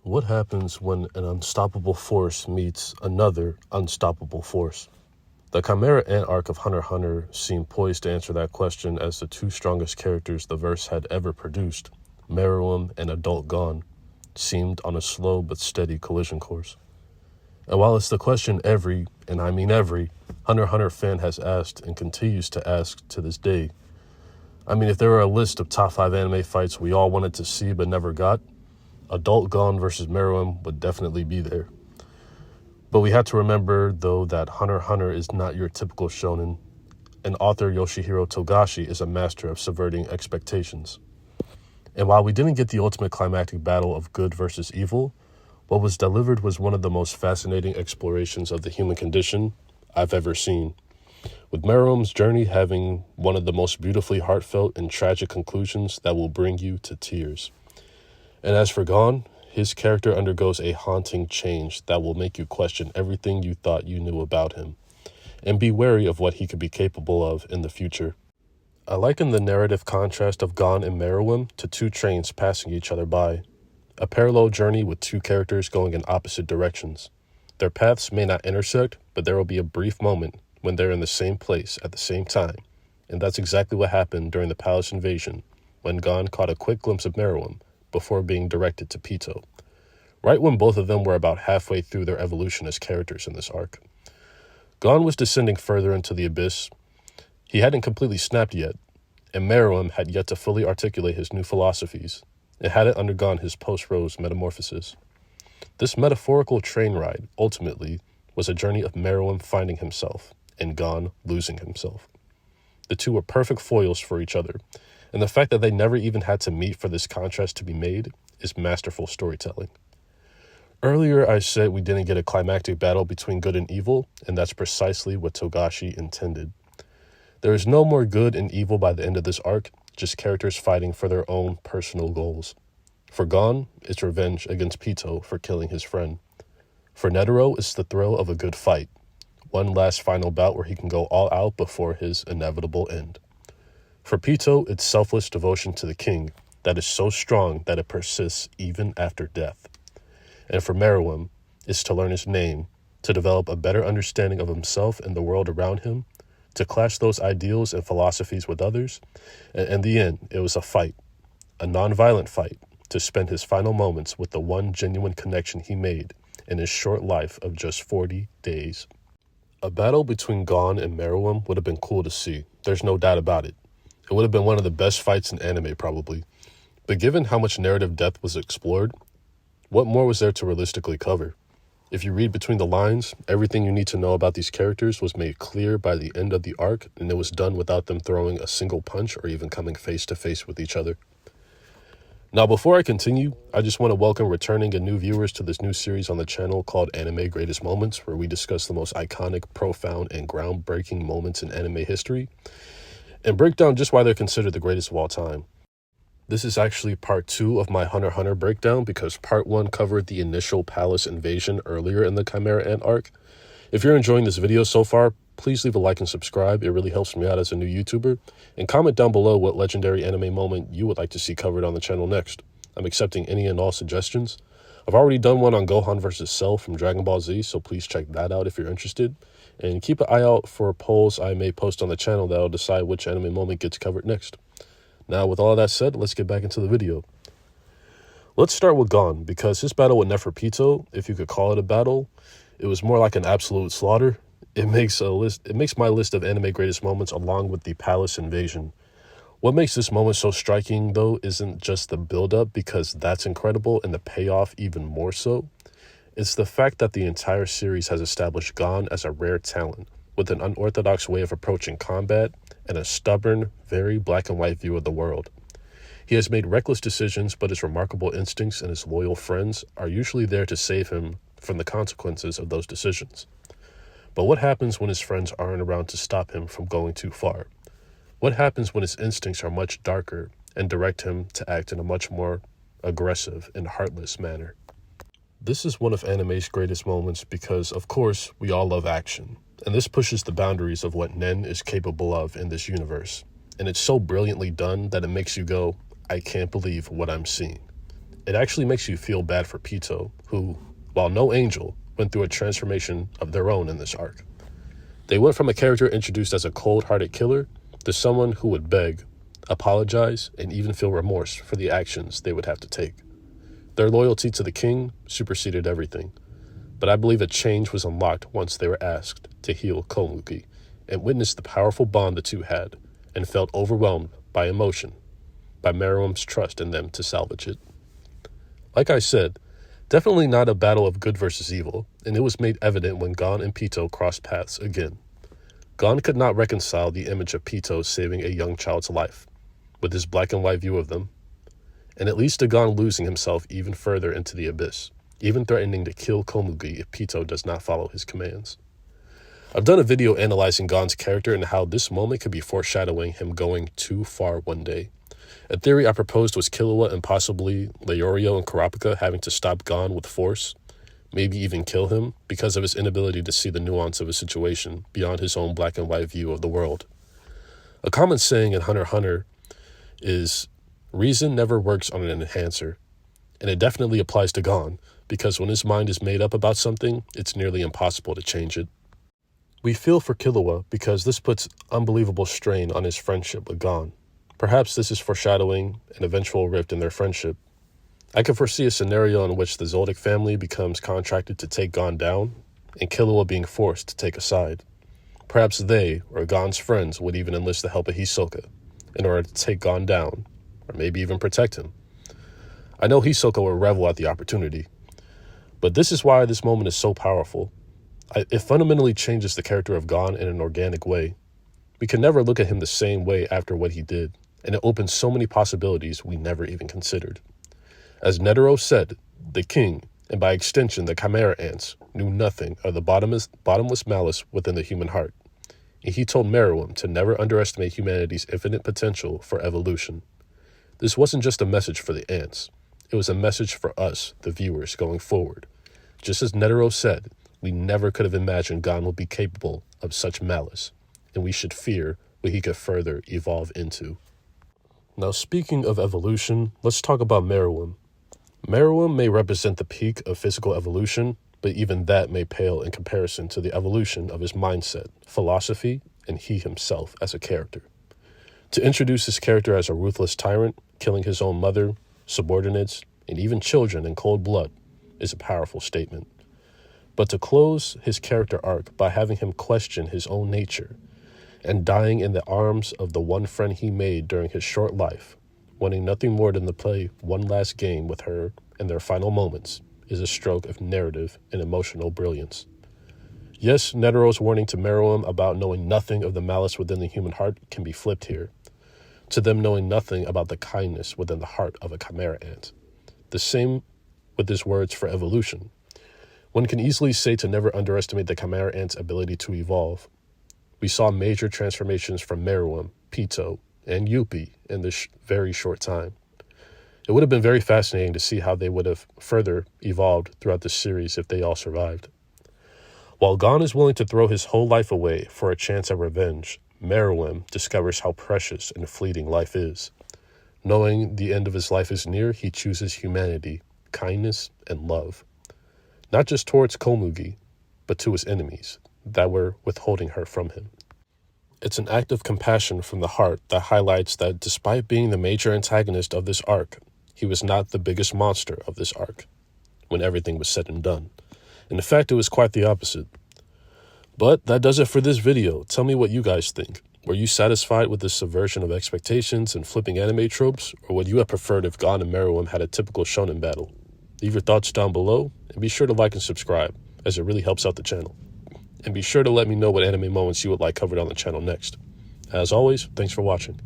What happens when an unstoppable force meets another unstoppable force? The Chimera Ant arc of Hunter x Hunter seemed poised to answer that question, as the two strongest characters the verse had ever produced, Meruem and adult Gon, seemed on a slow but steady collision course. And while it's the question every, and I mean every, Hunter x Hunter fan has asked and continues to ask to this day, if there were a list of top 5 anime fights we all wanted to see but never got, adult Gon versus Meruem would definitely be there. But we have to remember, though, that Hunter x Hunter is not your typical shonen, and author Yoshihiro Togashi is a master of subverting expectations. And while we didn't get the ultimate climactic battle of good versus evil, what was delivered was one of the most fascinating explorations of the human condition I've ever seen, with Meruem's journey having one of the most beautifully heartfelt and tragic conclusions that will bring you to tears. And as for Gon, his character undergoes a haunting change that will make you question everything you thought you knew about him, and be wary of what he could be capable of in the future. I liken the narrative contrast of Gon and Meruem to two trains passing each other by, a parallel journey with two characters going in opposite directions. Their paths may not intersect, but there will be a brief moment when they're in the same place at the same time, and that's exactly what happened during the palace invasion, when Gon caught a quick glimpse of Meruem before being directed to Pito, right when both of them were about halfway through their evolution as characters in this arc. Gon was descending further into the abyss. He hadn't completely snapped yet, and Meruem had yet to fully articulate his new philosophies, and hadn't undergone his post-Rose metamorphosis. This metaphorical train ride, ultimately, was a journey of Meruem finding himself, and Gon losing himself. The two were perfect foils for each other, and the fact that they never even had to meet for this contrast to be made is masterful storytelling. Earlier, I said we didn't get a climactic battle between good and evil, and that's precisely what Togashi intended. There is no more good and evil by the end of this arc, just characters fighting for their own personal goals. For Gon, it's revenge against Pito for killing his friend. For Netero, it's the thrill of a good fight, one last final bout where he can go all out before his inevitable end. For Pito, it's selfless devotion to the king that is so strong that it persists even after death. And for Meruem, it's to learn his name, to develop a better understanding of himself and the world around him, to clash those ideals and philosophies with others, and in the end, it was a fight, a non-violent fight, to spend his final moments with the one genuine connection he made in his short life of just 40 days. A battle between Gon and Meruem would have been cool to see, there's no doubt about it. It would have been one of the best fights in anime, probably. But given how much narrative depth was explored, what more was there to realistically cover? If you read between the lines, everything you need to know about these characters was made clear by the end of the arc, and it was done without them throwing a single punch or even coming face to face with each other. Now, before I continue, I just want to welcome returning and new viewers to this new series on the channel called Anime Greatest Moments, where we discuss the most iconic, profound, and groundbreaking moments in anime history, and break down just why they're considered the greatest of all time. This is actually part 2 of my Hunter x Hunter breakdown, because part 1 covered the initial palace invasion earlier in the Chimera Ant arc. If you're enjoying this video so far, please leave a like and subscribe. It really helps me out as a new YouTuber. And comment down below what legendary anime moment you would like to see covered on the channel next. I'm accepting any and all suggestions. I've already done one on Gohan vs. Cell from Dragon Ball Z, so please check that out if you're interested. And keep an eye out for polls I may post on the channel that'll decide which anime moment gets covered next. Now, with all that said, let's get back into the video. Let's start with Gon, because his battle with Neferpito, if you could call it a battle, it was more like an absolute slaughter. It makes my list of anime greatest moments along with the palace invasion. What makes this moment so striking, though, isn't just the build-up, because that's incredible, and the payoff even more so. It's the fact that the entire series has established Gon as a rare talent, with an unorthodox way of approaching combat, and a stubborn, very black and white view of the world. He has made reckless decisions, but his remarkable instincts and his loyal friends are usually there to save him from the consequences of those decisions. But what happens when his friends aren't around to stop him from going too far? What happens when his instincts are much darker and direct him to act in a much more aggressive and heartless manner? This is one of anime's greatest moments because, of course, we all love action. And this pushes the boundaries of what Nen is capable of in this universe. And it's so brilliantly done that it makes you go, I can't believe what I'm seeing. it actually makes you feel bad for Pito, who, while no angel, went through a transformation of their own in this arc. They went from a character introduced as a cold-hearted killer to someone who would beg, apologize, and even feel remorse for the actions they would have to take. Their loyalty to the king superseded everything, but I believe a change was unlocked once they were asked to heal Komugi and witnessed the powerful bond the two had and felt overwhelmed by emotion, by Meruem's trust in them to salvage it. Like I said, definitely not a battle of good versus evil, and it was made evident when Gon and Pito crossed paths again. Gon could not reconcile the image of Pito saving a young child's life, with his black and white view of them, and it leads to Gon losing himself even further into the abyss, even threatening to kill Komugi if Pito does not follow his commands. I've done a video analyzing Gon's character and how this moment could be foreshadowing him going too far one day. A theory I proposed was Killua and possibly Leorio and Kurapika having to stop Gon with force, maybe even kill him, because of his inability to see the nuance of a situation beyond his own black and white view of the world. A common saying in Hunter x Hunter is, reason never works on an enhancer, and it definitely applies to Gon, because when his mind is made up about something, it's nearly impossible to change it. We feel for Killua because this puts unbelievable strain on his friendship with Gon. Perhaps this is foreshadowing an eventual rift in their friendship. I can foresee a scenario in which the Zoldyck family becomes contracted to take Gon down, and Killua being forced to take a side. Perhaps they, or Gon's friends, would even enlist the help of Hisoka in order to take Gon down, or maybe even protect him. I know Hisoka will revel at the opportunity, but this is why this moment is so powerful. It fundamentally changes the character of Gon in an organic way. We can never look at him the same way after what he did, and it opens so many possibilities we never even considered. As Netero said, the king, and by extension the Chimera Ants, knew nothing of the bottomless malice within the human heart, and he told Meruem to never underestimate humanity's infinite potential for evolution. This wasn't just a message for the ants, it was a message for us, the viewers, going forward. Just as Netero said, we never could have imagined Gon would be capable of such malice, and we should fear what he could further evolve into. Now, speaking of evolution, let's talk about Meruem. Meruem may represent the peak of physical evolution, but even that may pale in comparison to the evolution of his mindset, philosophy, and he himself as a character. To introduce his character as a ruthless tyrant, killing his own mother, subordinates, and even children in cold blood is a powerful statement. But to close his character arc by having him question his own nature and dying in the arms of the one friend he made during his short life, wanting nothing more than to play one last game with her in their final moments, is a stroke of narrative and emotional brilliance. Yes, Netero's warning to Meruem about knowing nothing of the malice within the human heart can be flipped here, to them knowing nothing about the kindness within the heart of a Chimera Ant. The same with his words for evolution. One can easily say to never underestimate the Chimera Ant's ability to evolve. We saw major transformations from Meruem, Pito, and Yuppie in this very short time. It would have been very fascinating to see how they would have further evolved throughout the series if they all survived. While Gon is willing to throw his whole life away for a chance at revenge, Meruem discovers how precious and fleeting life is. Knowing the end of his life is near, he chooses humanity, kindness, and love. Not just towards Komugi, but to his enemies that were withholding her from him. It's an act of compassion from the heart that highlights that despite being the major antagonist of this arc, he was not the biggest monster of this arc, when everything was said and done. In fact, it was quite the opposite. But that does it for this video. Tell me what you guys think. Were you satisfied with this subversion of expectations and flipping anime tropes, or would you have preferred if Gon and Meruem had a typical shonen battle? Leave your thoughts down below, and be sure to like and subscribe, as it really helps out the channel. And be sure to let me know what anime moments you would like covered on the channel next. As always, thanks for watching.